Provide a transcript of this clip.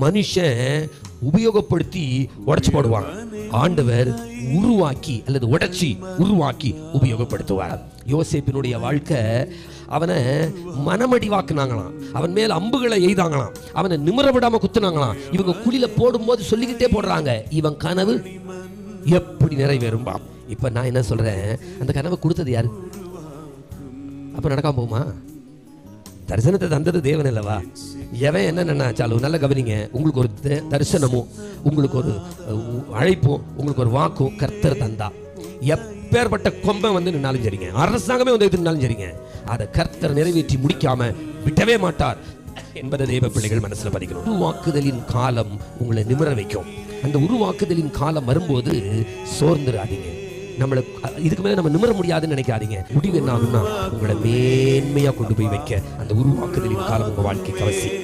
மனுஷன் உபயோகப்படுத்தி உடைச்சு போடுவாங்க. ஆண்டவர் உருவாக்கி அல்லது உருவாக்கி உபயோகப்படுத்துவார். யோசேப்பினுடைய வாழ்க்கை, அவனை மனமடிவாக்குனாங்களாம், அவன் மேல் அம்புகளை எய்தாங்களாம், அவனை நிமிர விடாம குத்துனாங்களாம். இவங்க குழியில போடும்போது சொல்லிக்கிட்டே போடுறாங்க, இவன் கனவு எப்படி நிறைவேறும்பா. இப்ப நான் என்ன சொல்றேன், அந்த கனவை கொடுத்தது யாரு? அப்ப நடக்காம போகுமா? தரிசனத்தை தந்தது தேவன் அல்லவா? எவன் என்ன நினைச்சாலும் நல்ல கவனிங்க, உங்களுக்கு ஒரு தரிசனமும் உங்களுக்கு ஒரு அழைப்பும் உங்களுக்கு ஒரு வாக்கும் கர்த்தர் தந்தா, எப்பேற்பட்ட கொம்பன் வந்து நின்னாலும் சரிங்க, அரசாங்கமே வந்து நின்னாலும் சரிங்க, அதை கர்த்தர் நிறைவேற்றி முடிக்காம விட்டவே மாட்டார் என்பதை தேவ பிள்ளைகள் மனசுல பதிக்கணும். உருவாக்குதலின் காலம் உங்களை நிமிர வைக்கும். அந்த உருவாக்குதலின் காலம் வரும்போது சோர்ந்துடாதீங்க. நம்மளுக்கு இதுக்கு மேலே நம்ம நிமிர முடியாதுன்னு நினைக்காதீங்க. முடிவு என்ன ஆகும்னா, உங்களை மேன்மையா கொண்டு போய் வைக்க அந்த உருவாக்குதலின் காலம் உங்க வாழ்க்கைக்கு அவசியம்.